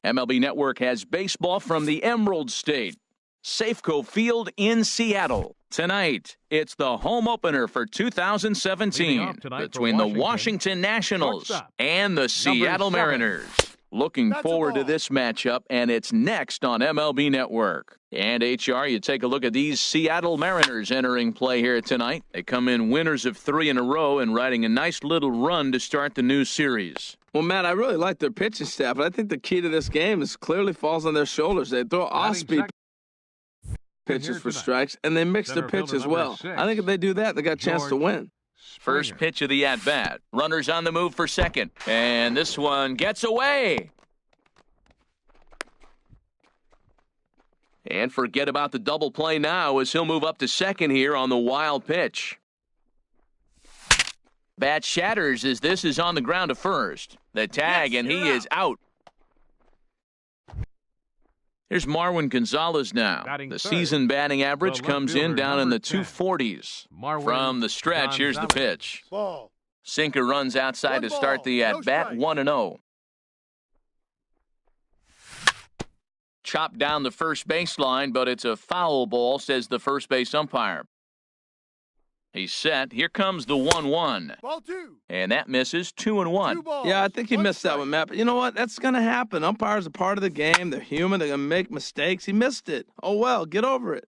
MLB Network has baseball from the Emerald State, Safeco Field in Seattle. Tonight, it's the home opener for 2017 between the Washington Nationals and the Seattle Mariners. Looking forward to this matchup, and it's next on MLB Network. And HR, you take a look at these Seattle Mariners entering play here tonight. They come in winners of 3 in a row and riding a nice little run to start the new series. Well, Matt, I really like their pitching staff, but I think the key to this game is clearly falls on their shoulders. They throw off-speed pitches for strikes, and they mix their pitch as well. I think if they do that, they got a chance to win. First pitch of the at-bat. Runners on the move for second. And this one gets away. And forget about the double play now as he'll move up to second here on the wild pitch. Bat shatters as this is on the ground to first. The tag, and he is out. Here's Marwin Gonzalez now. The season batting average comes in down in the 240s. From the stretch, here's the pitch. Sinker runs outside to start the at-bat, 1-0. Chopped down the first baseline, but it's a foul ball, says the first base umpire. He's set. Here comes the 1-1. Ball 2. And that misses, 2-1. Yeah, I think he missed that one, Matt. But you know what? That's going to happen. Umpires are part of the game. They're human. They're going to make mistakes. He missed it. Oh, well, get over it.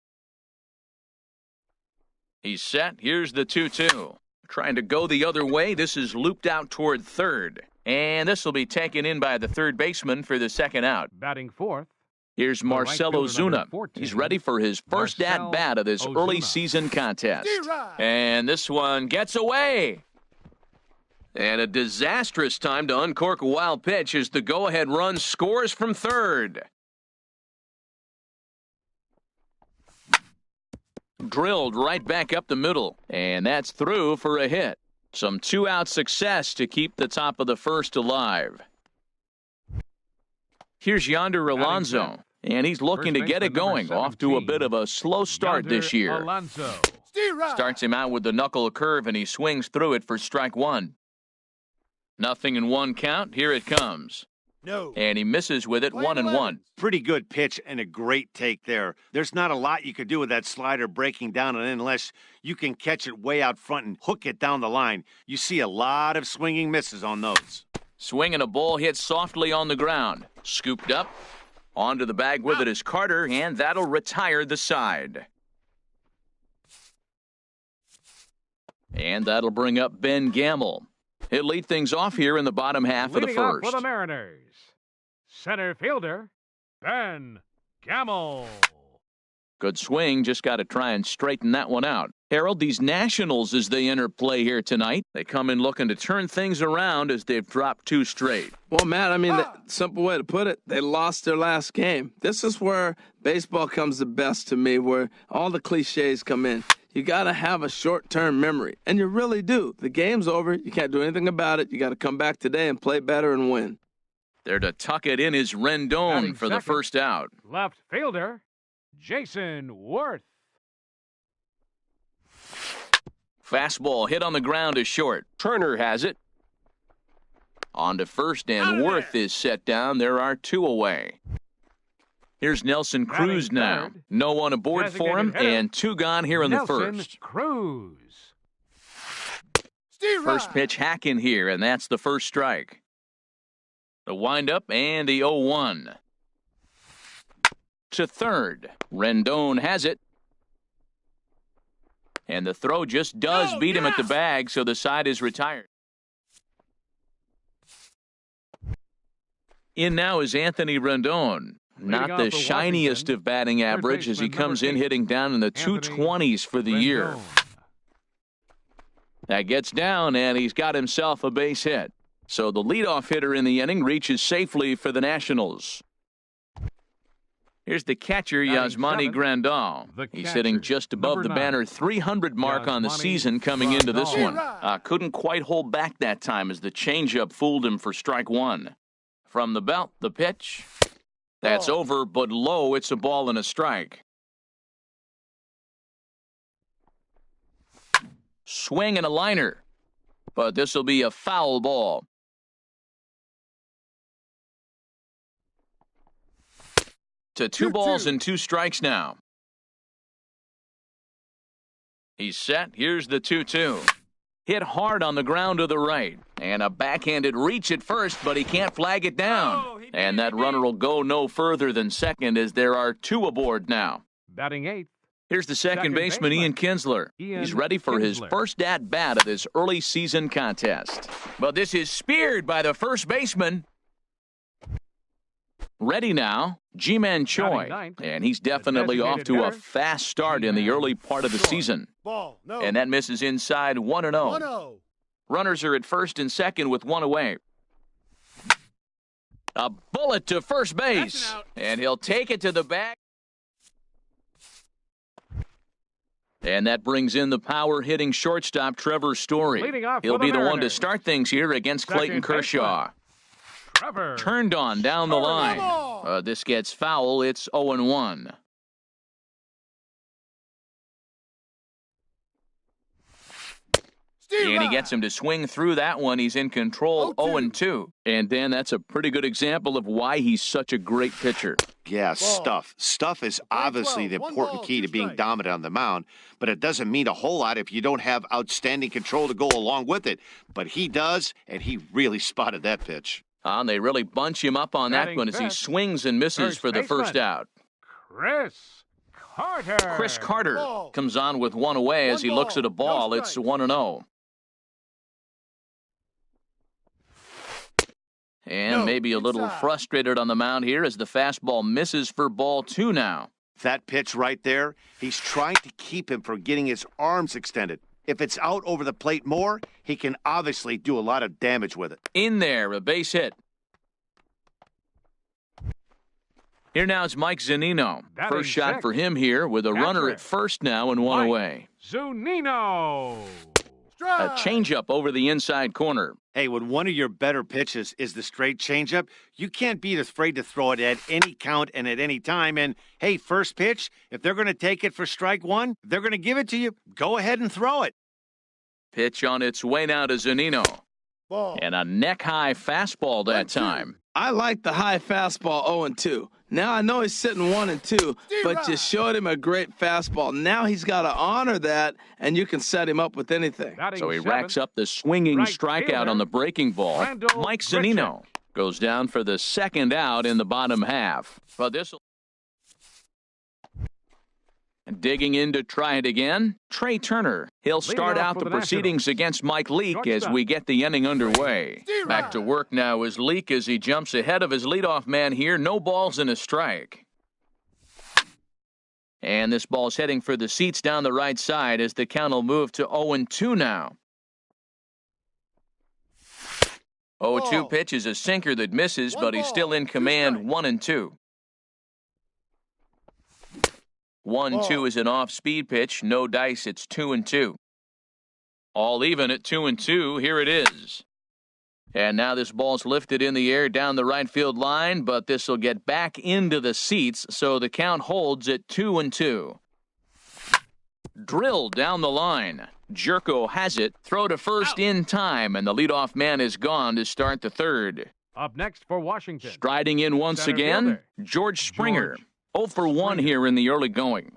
He's set. Here's the 2-2. Trying to go the other way. This is looped out toward third. And this will be taken in by the third baseman for the second out. Batting fourth. Here's Marcell Ozuna. He's ready for his first at-bat of this early season contest. And this one gets away. And a disastrous time to uncork a wild pitch as the go-ahead run scores from third. Drilled right back up the middle. And that's through for a hit. Some two-out success to keep the top of the first alive. Here's Yonder Alonso, and he's looking to get it going, off to a bit of a slow start this year. Starts him out with the knuckle curve, and he swings through it for strike one. 0-1 count. Here it comes. No. And he misses with it, 1-1. Pretty good pitch and a great take there. There's not a lot you could do with that slider breaking down, and unless you can catch it way out front and hook it down the line, you see a lot of swinging misses on those. Swinging a ball hit softly on the ground. Scooped up. Onto the bag with it is Carter, and that'll retire the side. And that'll bring up Ben Gamble. He'll lead things off here in the bottom half of the first. For the Mariners, center fielder, Ben Gamble. Good swing, just got to try and straighten that one out. Harold, these Nationals, as they enter play here tonight, they come in looking to turn things around as they've dropped 2 straight. Well, Matt, I mean, the simple way to put it, they lost their last game. This is where baseball comes the best to me, where all the cliches come in. You got to have a short-term memory, and you really do. The game's over. You can't do anything about it. You got to come back today and play better and win. There to tuck it in is Rendon for the first out. Left fielder, Jason Worth. Fastball hit on the ground is short. Turner has it. On to first, and Worth is set down. There are 2 away. Here's Nelson Cruz now. No one aboard for him, and 2 gone here in the first. Cruz. First pitch hack in here, and that's the first strike. The windup and the 0-1. To third. Rendon has it. And the throw just does beat him at the bag, so the side is retired. In now is Anthony Rendon. not off the for shiniest Washington, of batting average as he baseman comes number in 8, hitting down in the Anthony 220s for the year. Rendon. That gets down, and he's got himself a base hit. So the leadoff hitter in the inning reaches safely for the Nationals. Here's the catcher, Batting Yasmani 7th, Grandal. the He's catcher, sitting just above number the 9, banner 300 mark on the Yasmani season coming into this Grandal. one. Couldn't quite hold back that time as the changeup fooled him for strike one. From the belt, the pitch. That's over, but low. It's a ball and a strike. Swing and a liner. But this will be a foul ball. To 2 balls and 2 strikes now. He's set. Here's the 2-2. Hit hard on the ground to the right. And a backhanded reach at first, but he can't flag it down. And that runner will go no further than second as there are 2 aboard now. Batting 8th. Here's the second baseman, Ian Kinsler. He's ready for his first at-bat of this early season contest. But this is speared by the first baseman. Ready now, Ji-Man Choi. And he's definitely off to a fast start in the early part of the season. And that misses inside 1-0. Runners are at first and second with 1 away. A bullet to first base. And he'll take it to the back. And that brings in the power-hitting shortstop, Trevor Story. He'll be the one to start things here against Clayton Kershaw. Trevor. Turned on down the line. This gets foul. It's 0-1. And he gets him to swing through that one. He's in control, 0-2. And, Dan, that's a pretty good example of why he's such a great pitcher. Yeah, stuff. Stuff is obviously the important key to being dominant on the mound, but it doesn't mean a whole lot if you don't have outstanding control to go along with it. But he does, and he really spotted that pitch. And they really bunch him up on that one as he swings and misses for the first out. Chris Carter comes on with 1 away as he looks at a ball. It's 1-0. And maybe a little frustrated on the mound here as the fastball misses for ball 2 now. That pitch right there, he's trying to keep him from getting his arms extended. If it's out over the plate more, he can obviously do a lot of damage with it. In there, a base hit. Here now is Mike Zunino. First shot for him here with a runner at first now and 1 away. Zunino. A changeup over the inside corner. Hey, when one of your better pitches is the straight changeup, you can't be afraid to throw it at any count and at any time. And, hey, first pitch, if they're going to take it for strike one, they're going to give it to you, go ahead and throw it. Pitch on its way now to Zunino. And a neck-high fastball that time. I like the high fastball 0-2. Now I know he's sitting 1-2, but you showed him a great fastball. Now he's got to honor that, and you can set him up with anything. So he racks up the swinging strikeout on the breaking ball. Mike Zunino goes down for the second out in the bottom half. But this digging in to try it again, Trey Turner. He'll start out the proceedings against Mike Leake as we get the inning underway. Back to work now is Leake as he jumps ahead of his leadoff man here. No balls and a strike. And this ball's heading for the seats down the right side as the count will move to 0-2 now. 0-2 pitch is a sinker that misses, but he's still in command, 1-2. 1-2 is an off-speed pitch. No dice. It's 2-2. All even at 2-2. Here it is. And now this ball's lifted in the air down the right field line, but this will get back into the seats, so the count holds at 2-2. Drilled down the line. Jerko has it. Throw to first in time, and the leadoff man is gone to start the third. Up next for Washington. Striding in once again, George Springer. 0 for 1 here in the early going.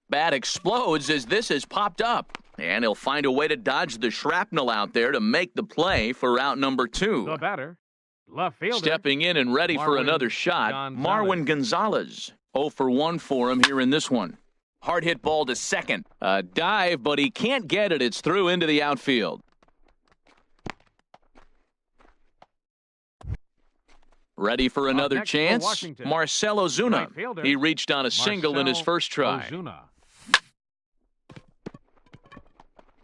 Bat explodes as this has popped up. And he'll find a way to dodge the shrapnel out there to make the play for out number 2. The batter, left fielder. Stepping in and ready for another shot, Marwin Gonzalez. 0 for 1 for him here in this one. Hard hit ball to second. A dive, but he can't get it. It's through into the outfield. Ready for another next for chance? Washington. Marcell Ozuna. Right fielder, He reached on a single in his Marcell first try. Ozuna.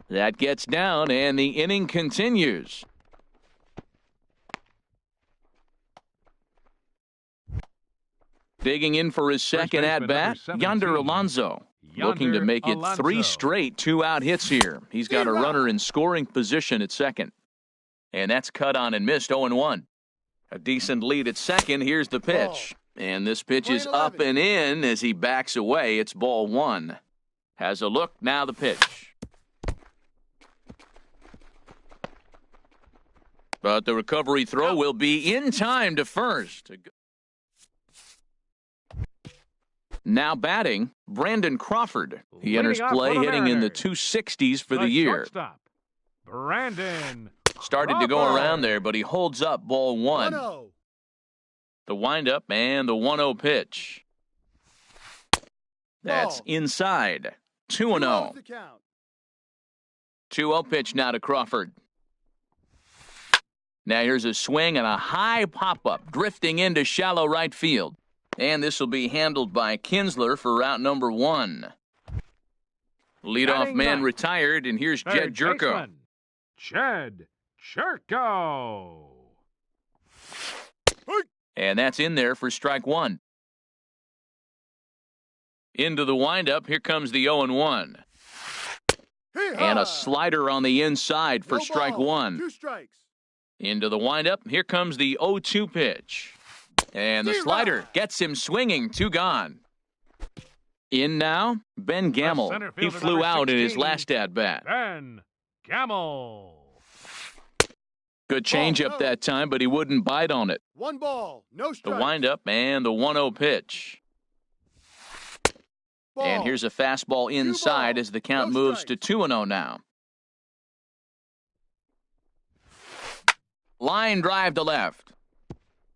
That gets down, and the inning continues. Digging in for his second at-bat, Yonder Alonso. Looking to make it Alonso. 3 straight 2-out hits here. He's got a runner in scoring position at second. And that's cut on and missed, 0-1. A decent lead at second. Here's the pitch. And this pitch is up and in as he backs away. It's ball 1. Has a look, now the pitch. But the recovery throw will be in time to first. Now batting, Brandon Crawford. He enters play hitting in the 260s for the year. Shortstop, Brandon Started to go Crawford. around there, but he holds up ball 1. The windup and the 1-0 pitch. That's inside. 2-0. 2-0 pitch now to Crawford. Now here's a swing and a high pop-up, drifting into shallow right field. And this will be handled by Kinsler for route number 1. Leadoff Batting man ninth. retired, and here's Jed Third Jerko. baseman, Jed Jerko. And that's in there for strike 1. Into the windup, here comes the 0-1. And a slider on the inside for strike 1. 2 strikes. Into the windup, here comes the 0-2 pitch. And the slider gets him swinging, 2 gone. In now, Ben Gamel. center He fielder, flew number out in his 16, last at-bat. Ben Gamel. Good changeup that time, but he wouldn't bite on it. 1 ball, no The strikes. windup and the 1-0 pitch. And here's a fastball inside as the count No moves strikes. to 2-0 now. Line drive to left.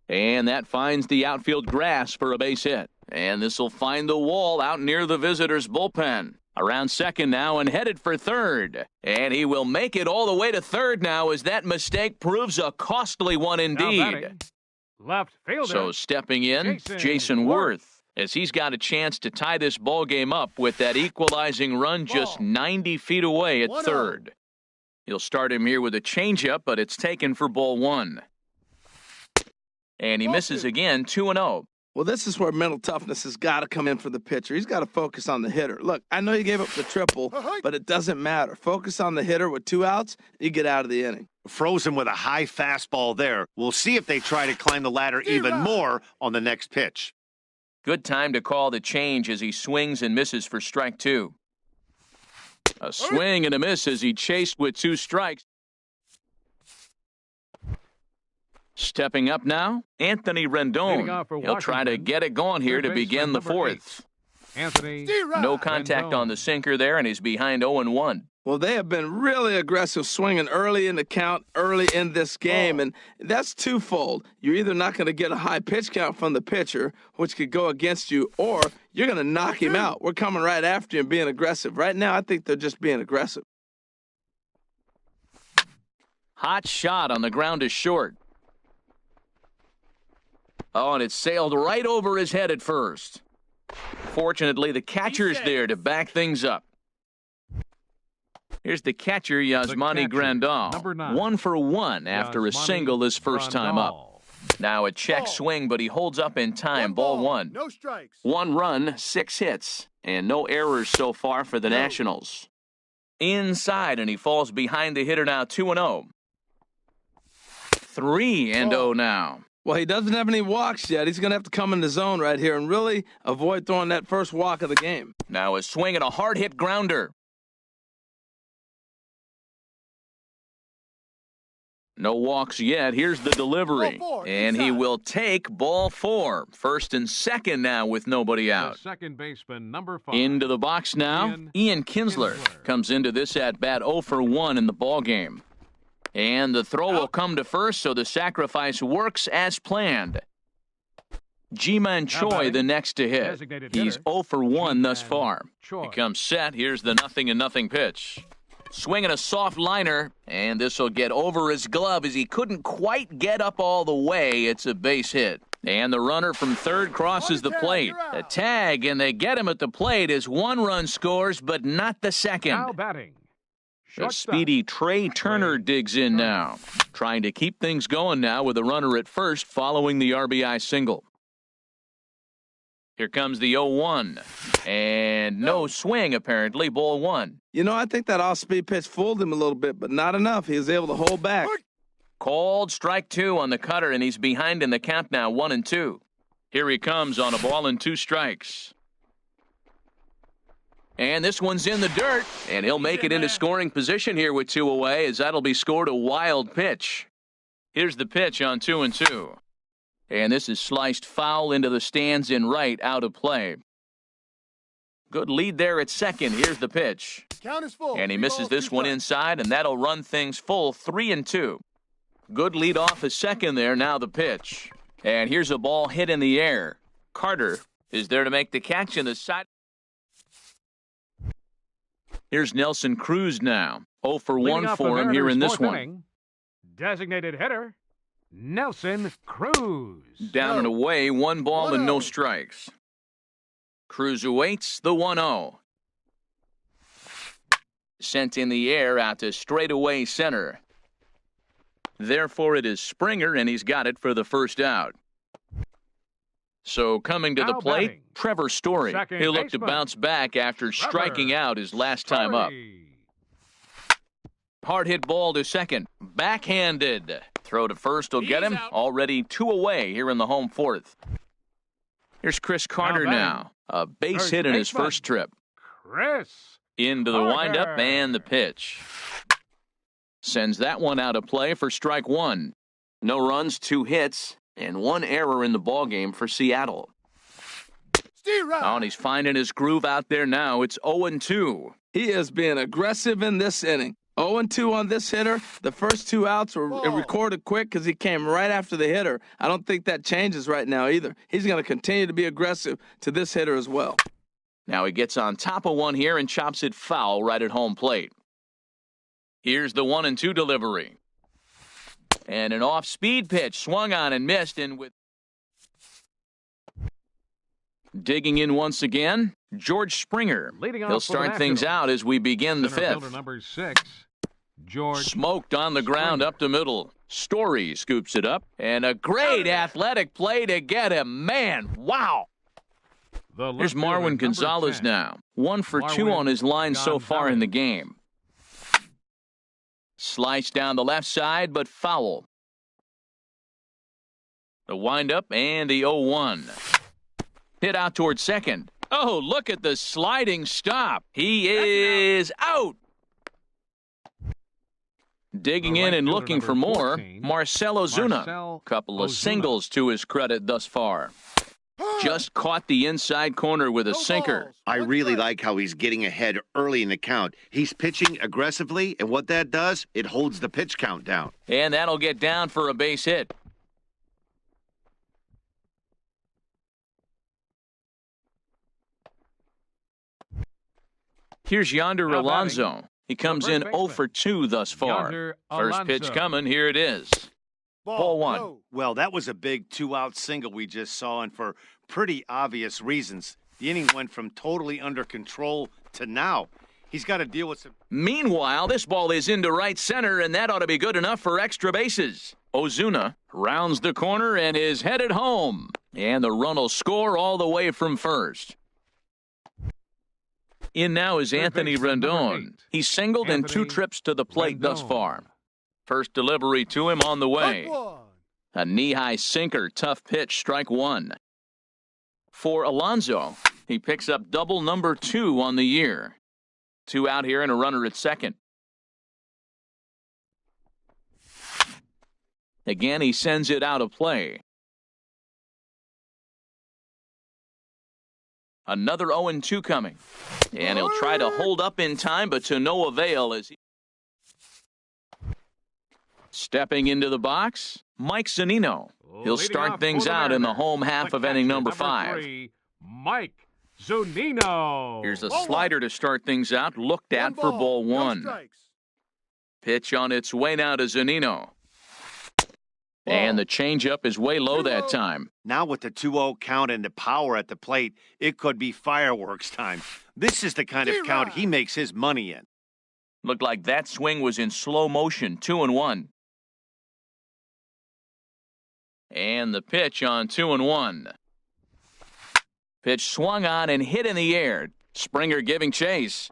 And that finds the outfield grass for a base hit. And this will find the wall out near the visitors' bullpen. Around second now and headed for third. And he will make it all the way to third now as that mistake proves a costly one Now indeed. batting, left fielder. So stepping in, Jason Worth, as he's got a chance to tie this ball game up with that equalizing run just 90 feet away at 1-0. third. He'll start him here with a changeup, but it's taken for ball 1. And he misses again, 2-0. Well, this is where mental toughness has got to come in for the pitcher. He's got to focus on the hitter. Look, I know you gave up the triple, but it doesn't matter. Focus on the hitter with 2 outs, you get out of the inning. Frozen with a high fastball there. We'll see if they try to climb the ladder even more on the next pitch. Good time to call the change as he swings and misses for strike 2. A swing and a miss as he chased with 2 strikes. Stepping up now, Anthony Leading Rendon. off for He'll try to Washington, get it going here third to baseman begin the number 4th. 8, Anthony No contact Rendon. on the sinker there, and he's behind 0-1. Well, they have been really aggressive swinging early in the count, early in this game, and that's twofold. You're either not going to get a high pitch count from the pitcher, which could go against you, or you're going to knock him out. We're coming right after you and being aggressive. Right now, I think they're just being aggressive. Hot shot on the ground is short. Oh, and it sailed right over his head at first. Fortunately, the catcher's there to back things up. Here's the catcher, Yasmani Grandal. number 9. 1 for 1 after a Yasmani single his first time up. Grandal. Now a check swing, but he holds up in time. Ball 1. No strikes. 1 run, 6 hits, and no errors so far for the Nationals. Inside, and he falls behind the hitter now, 2-0. 3-0 now. Well, he doesn't have any walks yet. He's going to have to come in the zone right here and really avoid throwing that first walk of the game. Now a swing and a hard hit grounder. No walks yet. Here's the delivery. Ball 4, And he inside. will take ball 4. First and second now with nobody The out. second baseman, number 5. Into the box now. Ian Kinsler comes into this at-bat 0 for 1 in the ballgame. And the throw will come to first, so the sacrifice works as planned. Ji-Man Choi, batting, the next to hit. designated He's hitter, 0 for 1 thus Ji-Man far. Choi. He comes set. Here's the 0-0 pitch. Swinging a soft liner, and this will get over his glove as he couldn't quite get up all the way. It's a base hit. And the runner from third crosses the plate. A tag, and they get him at the plate as one run scores, but not the second. Now batting. The Shortstop. speedy Trey Turner digs in now, trying to keep things going now with a runner at first following the RBI single. Here comes the 0-1, and no swing apparently, ball one. You know, I think that off-speed pitch fooled him a little bit, but not enough. He was able to hold back. Called strike two on the cutter, and he's behind in the count now, 1-2. Here he comes on a ball and 2 strikes. And this one's in the dirt, and he'll make it into scoring position here with 2 away, as that'll be scored a wild pitch. Here's the pitch on 2-2. And this is sliced foul into the stands in right, out of play. Good lead there at second. Here's the pitch. Count is full. And he misses this one inside, and that'll run things full, 3-2. Good lead off at second there, now the pitch. And here's a ball hit in the air. Carter is there to make the catch in the side. Here's Nelson Cruz now. 0 for 1 for him here in this one. Designated hitter, Nelson Cruz. Down and away, 1 ball and no strikes. Cruz awaits the 1-0. Sent in the air out to straightaway center. Therefore, it is Springer, and he's got it for the first out. So coming to the plate, batting. Trevor Story. Second He'll look to baseman, bounce back after striking Trevor out his last time up. Hard hit ball to second. Backhanded. Throw to first will get him. Already 2 away here in the home fourth. Here's Chris Carter now. A base First hit in his baseman. first trip. Chris. Into the Carter. windup and the pitch. Sends that one out of play for strike 1. No runs, 2 hits, and 1 error in the ballgame for Seattle. Steve Wright. Oh, and he's finding his groove out there now. It's 0-2. He is being aggressive in this inning. 0-2 on this hitter. The first 2 outs were recorded quick because he came right after the hitter. I don't think that changes right now either. He's going to continue to be aggressive to this hitter as well. Now he gets on top of one here and chops it foul right at home plate. Here's the 1-2 delivery. And an off-speed pitch swung on and missed, and with digging in once again, George Springer. Leading off He'll for the start things Nationals. out as we begin the Center fielder fifth. number 6, George. Smoked on the ground Springer. up the middle. Story scoops it up, and a great athletic play to get him. Man, wow. The Here's left fielder, Marwin number Gonzalez 10. now. 1 for 2 Marwin on his line so far in the Gonzalez. game. Slice down the left side, but foul. The windup and the 0-1. Hit out towards second. Oh, look at the sliding stop. He is out. Digging The in right and fielder, looking for number more, 14, Marcell Ozuna. Marcell Couple of Ozuna. singles to his credit thus far. Just caught the inside corner with a sinker. I really like how he's getting ahead early in the count. He's pitching aggressively, and what that does, it holds the pitch count down. And that'll get down for a base hit. Here's Yonder Now batting, Alonso. He comes the in first 0 baseman, for 2 thus far. Yonder First pitch Alonso. coming. Here it is. Ball 1. Go. Well, that was a big 2-out single we just saw, and for pretty obvious reasons. The inning went from totally under control to now. He's got to deal with some. Meanwhile, this ball is into right center, and that ought to be good enough for extra bases. Ozuna rounds the corner and is headed home. And the run will score all the way from first. In now is Third Anthony baseman, number Rendon. 8. He's singled in 2 Anthony trips to the plate thus Rendon. far. First delivery to him on the way. Strike 1. A knee-high sinker, tough pitch, strike 1. For Alonso, he picks up double number 2 on the year. 2 out here and a runner at second. Again, he sends it out of play. Another 0-2 coming. And he'll try to hold up in time, but to no avail as he... Stepping into the box, Mike Zunino. He'll Leading start off things for the out in the Mariners, home half the of inning catcher, number 5. 3, Mike Zunino. Here's a Ball slider to start things out, looked at for ball no one. strikes. Pitch on its way now to Zunino. And the changeup is way low that 2-0. time. Now with the 2-0 count and the power at the plate, it could be fireworks time. This is the kind of count he makes his money in. Looked like that swing was in slow motion, 2-1. And the pitch on 2-1. Pitch swung on and hit in the air. Springer giving chase.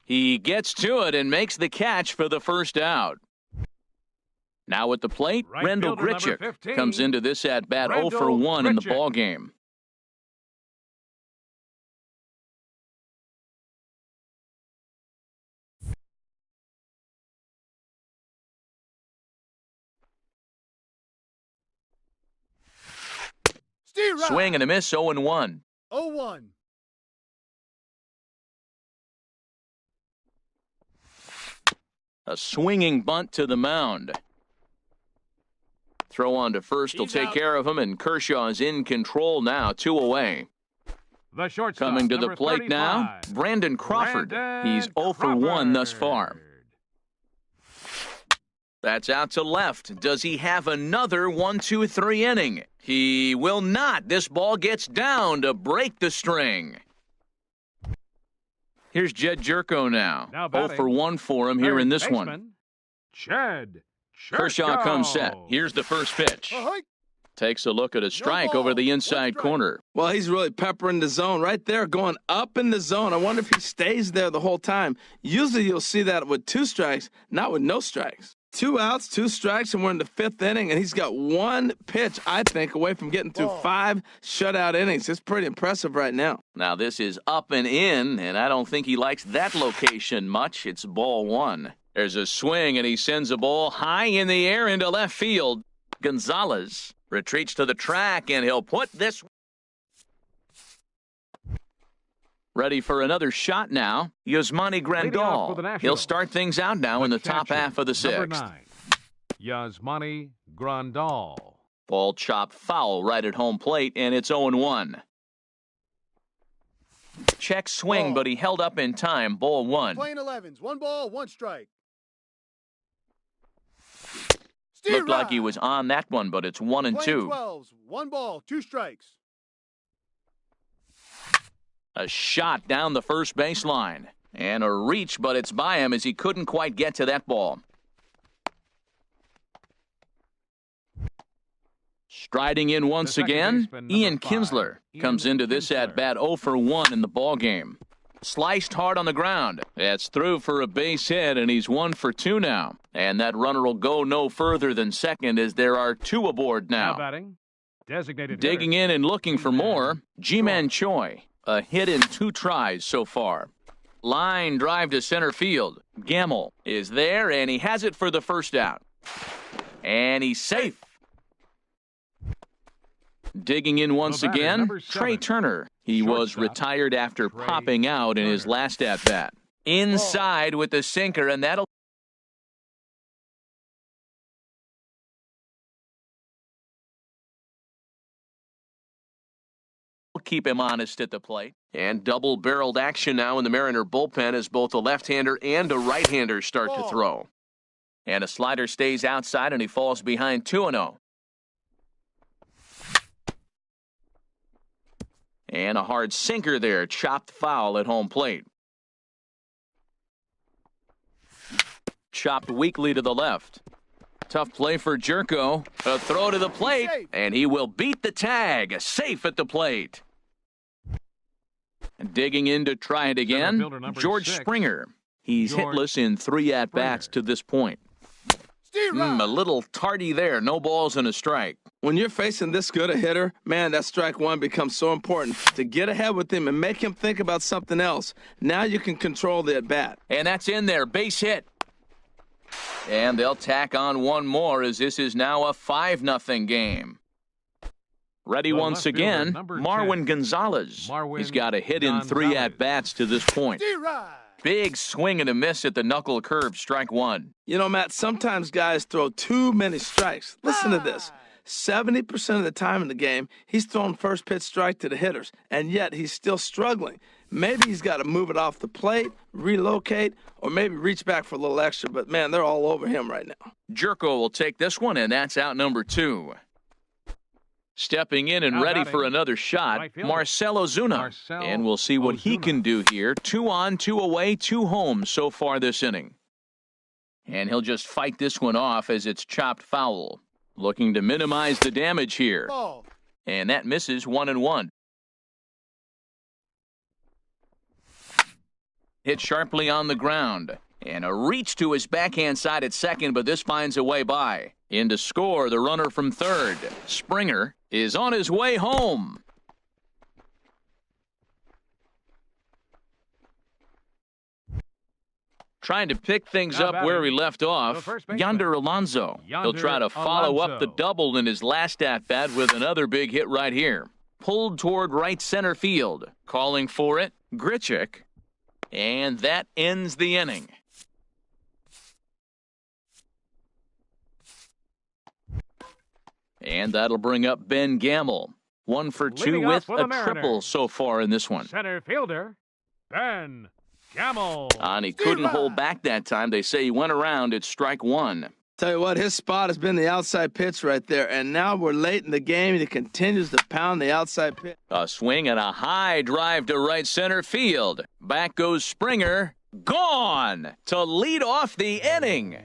He gets to it and makes the catch for the first out. Now at the plate, Right Rendell fielder, number Grichuk 15, comes into this at-bat 0 for Rendell 1 in the Grichuk. ball game. Steve Rye. Swing and a miss, 0-1. 0-1. A swinging bunt to the mound. Throw on to first will He's take out. care of him, and Kershaw is in control now, 2 away. The shortstop, Coming to the number plate now, 35, Brandon Crawford. Brandon He's 0 for 1 thus far. Crawford. That's out to left. Does he have another 1-2-3 inning? He will not. This ball gets down to break the string. Here's Jed Jerko now. Now 0 batting, for 1 for him here Third in this one. baseman, Jed Kershaw comes set. Here's the first pitch. Ahoy. Takes a look at a strike ball, over the 1 inside strike. corner. Well, he's really peppering the zone right there, going up in the zone. I wonder if he stays there the whole time. Usually you'll see that with 2 strikes, not with no strikes. 2 outs, 2 strikes, and we're in the 5th inning, and he's got 1 pitch, I think, away from getting through Ball. 5 shutout innings. It's pretty impressive right now. Now this is up and in, and I don't think he likes that location much. It's ball 1. There's a swing, and he sends a ball high in the air into left field. Gonzalez retreats to the track, and he'll put this. Ready for another shot now. Yasmani Leading off for the Grandal. Nationals. He'll start things out now in the top catcher, half of the number 6th. 9, Yasmani Grandal. Ball chopped foul right at home plate, and it's 0-1. Check swing, Ball. but he held up in time. Ball 1. Playing 11s. 1 ball, 1 strike. Steve Looked like Rye. he was on that one, but it's 1 and Playing 2. 12s. 1 ball, 2 strikes. A shot down the first baseline. And a reach, but it's by him as he couldn't quite get to that ball. Striding in once second again, baseman, number Ian 5, Kinsler Ian comes into this Kinsler. at-bat 0 for 1 in the ball game. Sliced hard on the ground. That's through for a base hit, and he's 1 for 2 now. And that runner will go no further than second as there are 2 aboard Now now. batting, designated Digging hitter, in and looking for more, G-Man Choi. A hit in 2 tries so far. Line drive to center field. Gamble is there, and he has it for the first out. And he's safe. Digging in once The batter, again, number Trey 7, Turner. He was shortstop, retired after Trey popping out in his Turner. last at-bat. Inside with the sinker, and that'll keep him honest at the plate. And double-barreled action now in the Mariner bullpen as both a left-hander and a right-hander start to Ball. throw. And a slider stays outside, and he falls behind 2-0. And a hard sinker there, chopped foul at home plate. Chopped weakly to the left. Tough play for Jerko. A throw to the plate, Safe. and he will beat the tag. Safe at the plate. Digging in to try it again, fielder number George 6, Springer. He's George hitless in 3 at-bats Springer. to this point. Steve Rye. A little tardy there. No balls and a strike. When you're facing this good a hitter, man, that strike 1 becomes so important to get ahead with him and make him think about something else. Now you can control the at-bat. And that's in there. Base hit. And they'll tack on one more as this is now a 5-0 game. Ready The once left fielder, again, number Marwin 10. Gonzalez. Marwin He's got a hit in 3 Gonzalez. at-bats to this point. Steve Rye. Big swing and a miss at the knuckle curve, strike 1. You know, Matt, sometimes guys throw too many strikes. Listen to this. 70% of the time in the game, he's throwing first pitch strike to the hitters, and yet he's still struggling. Maybe he's got to move it off the plate, relocate, or maybe reach back for a little extra, but man, they're all over him right now. Jerko will take this one, and that's out number 2. Stepping in and Now ready batting, for another shot, right fielder, Marcell Ozuna. Marcell And we'll see what he Ozuna. can do here. 2 on, 2 away, 2 home so far this inning. And he'll just fight this one off as it's chopped foul. Looking to minimize the damage here. Ball. And that misses 1-1. Hit sharply on the ground. And a reach to his backhand side at second, but this finds a way by. In to score, the runner from third. Springer is on his way home. Trying to pick things Now up batting, where he left the off, first baseman, Yonder Alonso. He'll try to follow up the Alonso. double in his last at-bat with another big hit right here. Pulled toward right center field. Calling for it, Grichuk. And that ends the inning. And that'll bring up Ben Gamble. 1 for 2 Leading off with for a the Mariners. triple so far in this one. Center fielder, Ben Gamble. And he couldn't hold back that time. They say he went around at strike 1. Tell you what, his spot has been the outside pitch right there, and now we're late in the game, and he continues to pound the outside pitch. A swing and a high drive to right center field. Back goes Springer. Gone to lead off the inning.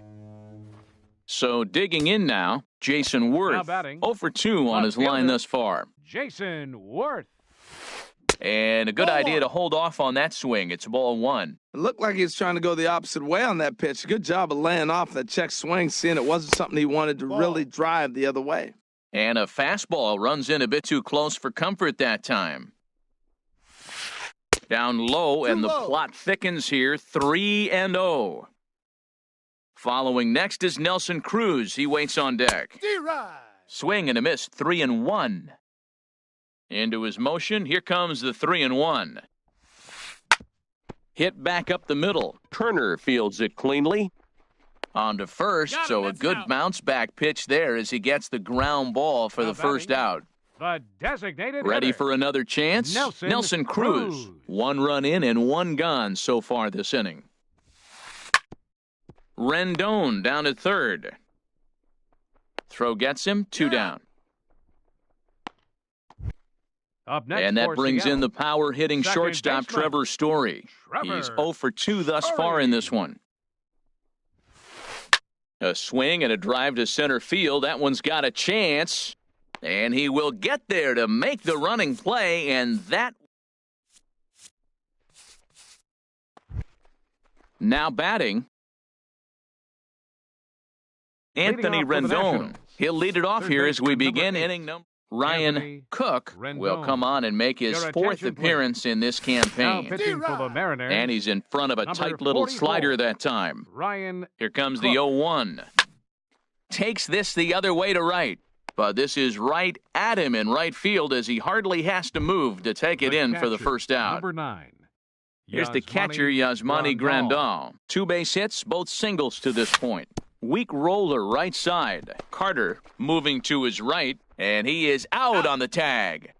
So digging in now, Jason Now Worth. batting, 0 for 2 on left his line fielder. thus far. Jason Worth. And a good Ball idea 1. to hold off on that swing. It's ball 1. It looked like he was trying to go the opposite way on that pitch. Good job of laying off that check swing, seeing it wasn't something he wanted to Ball. really drive the other way. And a fastball runs in a bit too close for comfort that time. Down low, and the Too low. plot thickens here, 3-0. Following next is Nelson Cruz. He waits on deck. D-Ride. Swing and a miss, 3-1. Into his motion, here comes the 3-1. Hit back up the middle. Turner fields it cleanly. On to first, Got him, so a that's good out. bounce back pitch there as he gets the ground ball for Now the first batting, out. The designated Ready hitter, for another chance? Nelson Cruz. Cruz. 1 run in and 1 gone so far this inning. Rendon down at third. Throw gets him, 2 down. Up next And that for brings in Seattle, the power-hitting second shortstop baseman, Trevor Story. Trevor He's 0 for 2 thus far in this one. A swing and a drive to center field. That one's got a chance. And he will get there to make the running play, and that... Now batting, Anthony off for the Rendon. Nationals. He'll lead it off Third here as we baseman, number begin 8. inning number. Ryan Anthony Cook will Rendon. come on and make his Your 4th attention, please. appearance in this Now campaign. pitching for the Mariners, And he's in front of a Number tight little 44. slider that time. Ryan Here comes the Cook. 0-1. Takes this the other way to right. But this is right at him in right field as he hardly has to move to take it The in for the catcher, first out. Number 9. Here's the catcher, Yasmani Grandal. 2 base hits, both singles to this point. Weak roller right side. Carter moving to his right, and he is out on the tag.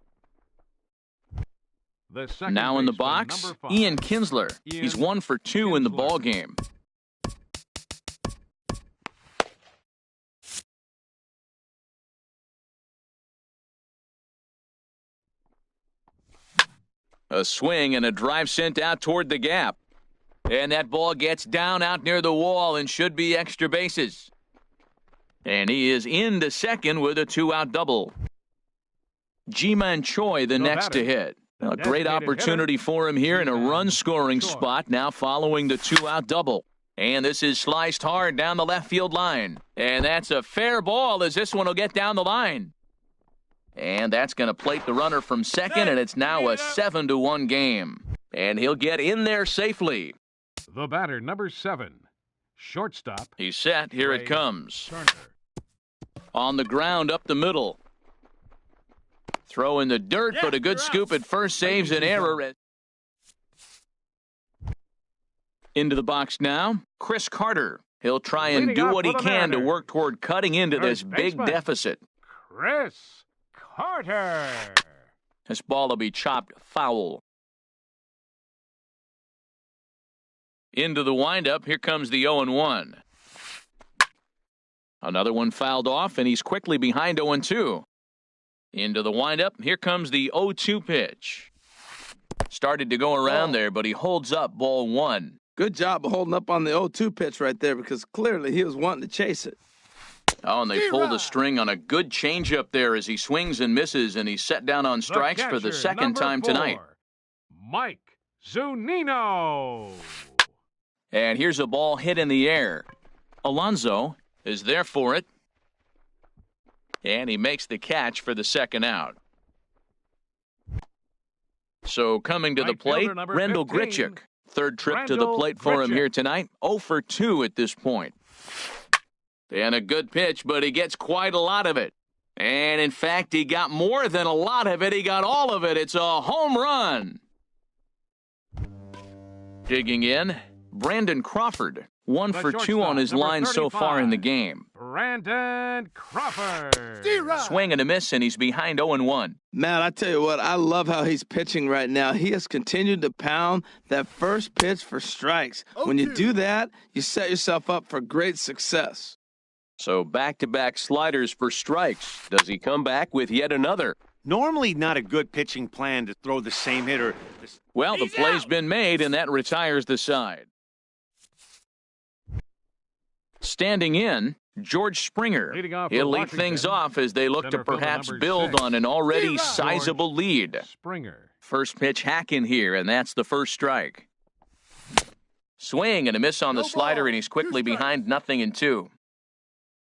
The second Now in the baseman, box, number 5. Ian Kinsler. He's Ian 1 for 2 in the Kinsler. ball game. A swing and a drive sent out toward the gap. And that ball gets down out near the wall and should be extra bases. And he is into second with a 2-out double. Ji-Man Choi the No next to batter. hit. The A great designated opportunity for him here in a Ji-Man run-scoring Choi. spot now following the 2-out double. And this is sliced hard down the left field line. And that's a fair ball as this one will get down the line. And that's going to plate the runner from second, and it's now a 7-1 game. And he'll get in there safely. The batter, number 7. Shortstop, He's set. Here it Ray comes. Turner. On the ground up the middle. Throw in the dirt, Yeah, but a good you're scoop out. at first saves an error. Into the box now, Chris Carter. He'll try and Leading do off what he for the can to Mariners. work toward cutting into this First big baseman. deficit. Chris Carter. This ball will be chopped foul. Into the windup. Here comes the 0-1. Another one fouled off, and he's quickly behind 0-2. Into the windup. Here comes the 0-2 pitch. Started to go around there, but he holds up ball 1. Good job of holding up on the 0-2 pitch right there because clearly he was wanting to chase it. Oh, and they pulled a string on a good changeup there as he swings and misses, and he's set down on strikes for the second time tonight. Mike Zunino. And here's a ball hit in the air. Alonso is there for it. And he makes the catch for the second out. So coming to the plate, Randall Grichuk. Third trip to the plate for him here tonight. 0 for 2 at this point. And a good pitch, but he gets quite a lot of it. And in fact, he got more than a lot of it. He got all of it. It's a home run. Digging in, Brandon Crawford. 1 for 2 on his line so far in the game. Brandon Crawford. Swing and a miss, and he's behind 0-1. Matt, I tell you what, I love how he's pitching right now. He has continued to pound that first pitch for strikes. When you do that, you set yourself up for great success. So back-to-back sliders for strikes. Does he come back with yet another? Normally not a good pitching plan to throw the same hitter. Well, the play's been made, and that retires the side. Standing in, George Springer. He'll lead things off as they look to perhaps build on an already sizable lead. Springer. First pitch hack in here, and that's the first strike. Swing and a miss on the slider, and he's quickly behind 0-2.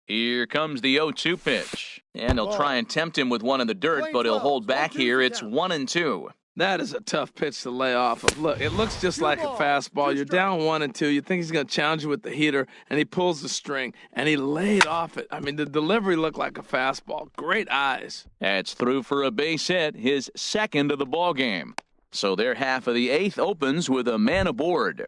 Here comes the 0-2 pitch. And he'll try and tempt him with one in the dirt, but he'll hold back here. It's 1-2. That is a tough pitch to lay off of. Look, it looks just like a fastball. You're down 1-2. You think he's going to challenge you with the heater, and he pulls the string, and he laid off it. I mean, the delivery looked like a fastball. Great eyes. That's through for a base hit, his second of the ball game. So their half of the 8th opens with a man aboard.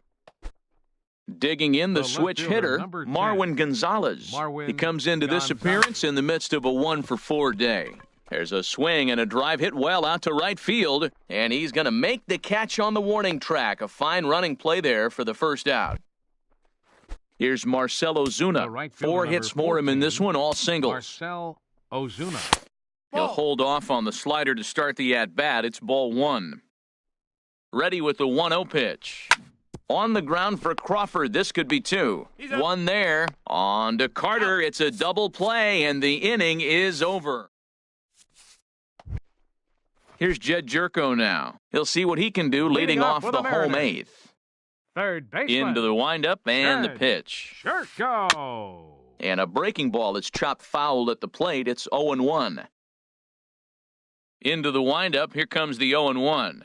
Digging in the switch hitter, Marwin Gonzalez. He comes into this appearance in the midst of a 1 for 4 day. There's a swing and a drive hit well out to right field, and he's going to make the catch on the warning track. A fine running play there for the first out. Here's Marcell Ozuna. 4 hits for him in this one, all singles. Marcell Ozuna. He'll hold off on the slider to start the at-bat. It's ball 1. Ready with the 1-0 pitch. On the ground for Crawford. This could be 2. 1 there. On to Carter. It's a double play, and the inning is over. Here's Jed Jerko now. He'll see what he can do leading off the home 8th. Third baseman. Into the windup and the pitch. Jerko. And a breaking ball that's chopped foul at the plate. It's 0-1. Into the windup. Here comes the 0-1.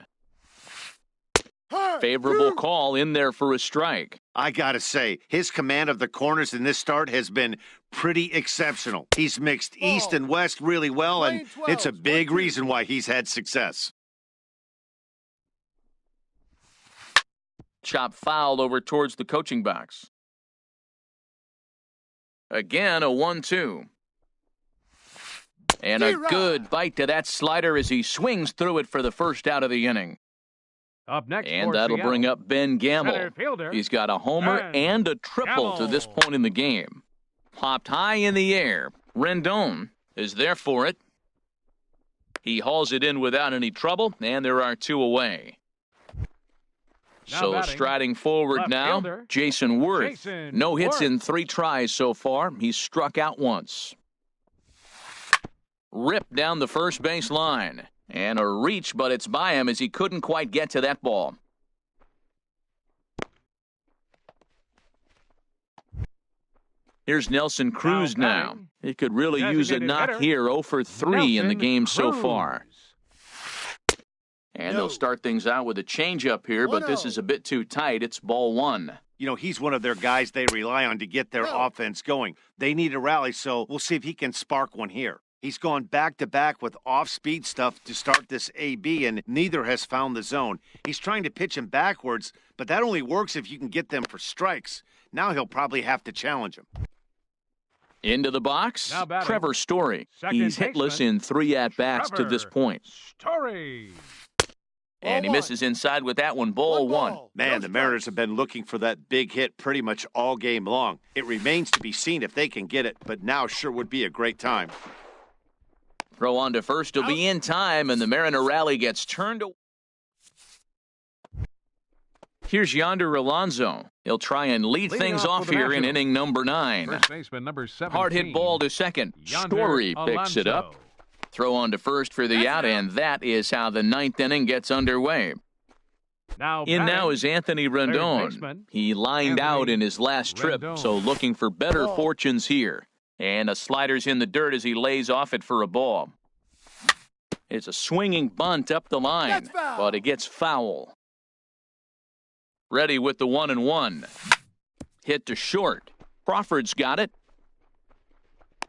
Favorable call in there for a strike. I gotta say, his command of the corners in this start has been pretty exceptional. He's mixed east and west really well, and it's a big reason why he's had success. Chop fouled over towards the coaching box. Again, a 1-2. And a good bite to that slider as he swings through it for the first out of the inning. Up next, and that'll bring up Ben Gamble. He's got a homer and a triple to this point in the game. Popped high in the air. Rendon is there for it. He hauls it in without any trouble, and there are 2 away. So striding forward now, Jason Worth. No hits in 3 tries so far. He's struck out once. Ripped down the first base line. And a reach, but it's by him as he couldn't quite get to that ball. Here's Nelson Cruz now. He could really use a knock here. 0 for 3 in the game so far. And they'll start things out with a changeup here, but this is a bit too tight. It's ball 1. You know, he's one of their guys they rely on to get their offense going. They need a rally, so we'll see if he can spark one here. He's gone back-to-back with off-speed stuff to start this AB, and neither has found the zone. He's trying to pitch him backwards, but that only works if you can get them for strikes. Now he'll probably have to challenge him. Into the box, Now batting, Trevor Story. second He's hitless baseman, in 3 at-bats to this Trevor point. Story. And he Ball misses inside with that one, ball one. ball, Man, no the Mariners strikes. have been looking for that big hit pretty much all game long. It remains to be seen if they can get it, but now sure would be a great time. Throw on to first will be in time, and the Mariner rally gets turned away. Here's Yonder Alonso. He'll try and lead Leading things off off for the here in Nationals. inning number 9. First baseman number 17. Hard hit ball to second. Yonder Story picks it up. Alonso. Throw on to first for the out, and that is how the 9th inning gets underway. Now In batting, now is Anthony Rendon. baseman, He lined Anthony out in his last trip, Rendon. so looking for better Ball. fortunes here. And a slider's in the dirt as he lays off it for a ball. It's a swinging bunt up the line, That's foul. but it gets foul. Ready with the 1-1. Hit to short. Crawford's got it.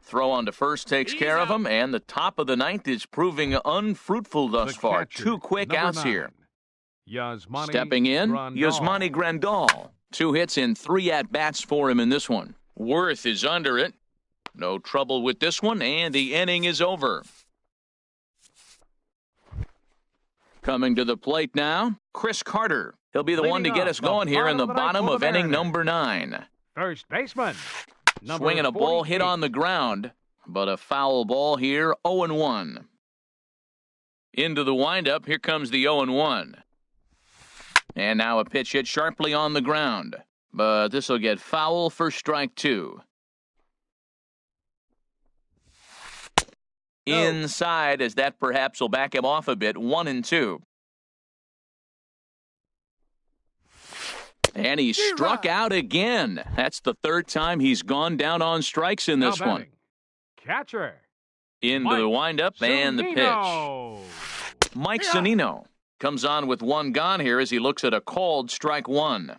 Throw on to first takes He's care of out. him, and the top of the 9th is proving unfruitful thus the far. catcher, 2 quick number outs 9, here. Yasmani Stepping in, Grandal. Yasmani Grandal. 2 hits in 3 at-bats for him in this one. Worth is under it. No trouble with this one, and the inning is over. Coming to the plate now, Chris Carter. He'll be the Leading one to get off us the going here in the bottom bottom of the ninth of for the inning Mariners. number 9. First baseman. Number Swinging a ball hit 48. on the ground, but a foul ball here, 0-1. Into the windup, here comes the 0-1. And now a pitch hit sharply on the ground, but this will get foul for strike 2. No. Inside, as that perhaps will back him off a bit, 1-2. And he struck Zero. out again. That's the 3rd time he's gone down on strikes in Now this one. batting, catcher. Into Mike the windup and the pitch. Zunino. Mike Yeah. Zunino comes on with 1 gone here as he looks at a called strike 1.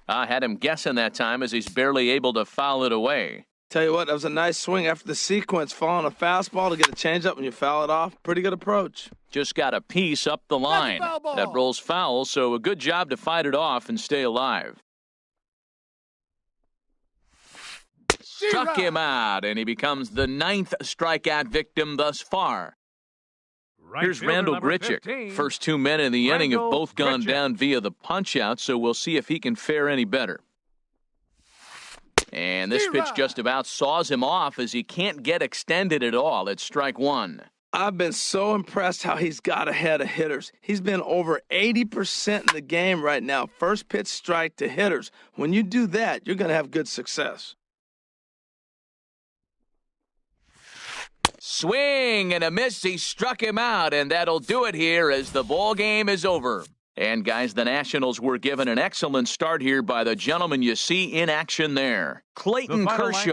I had him guessing that time as he's barely able to foul it away. Tell you what, that was a nice swing after the sequence. Following a fastball to get a changeup when you foul it off. Pretty good approach. Just got a piece up the line. foul ball. That rolls foul, so a good job to fight it off and stay alive. Struck him out, and he becomes the 9th strikeout victim thus far. Right Here's fielder, Randall number Grichuk. 15. First 2 men in the inning have Randall both gone Grichuk. down via the punch-out, so we'll see if he can fare any better. And this pitch Zero. just about saws him off as he can't get extended at all. It's strike 1. I've been so impressed how he's got ahead of hitters. He's been over 80% in the game right now. First pitch strike to hitters. When you do that, you're going to have good success. Swing and a miss. He struck him out, and that'll do it here as the ball game is over. And guys, the Nationals were given an excellent start here by the gentleman you see in action there, Clayton The final Kershaw.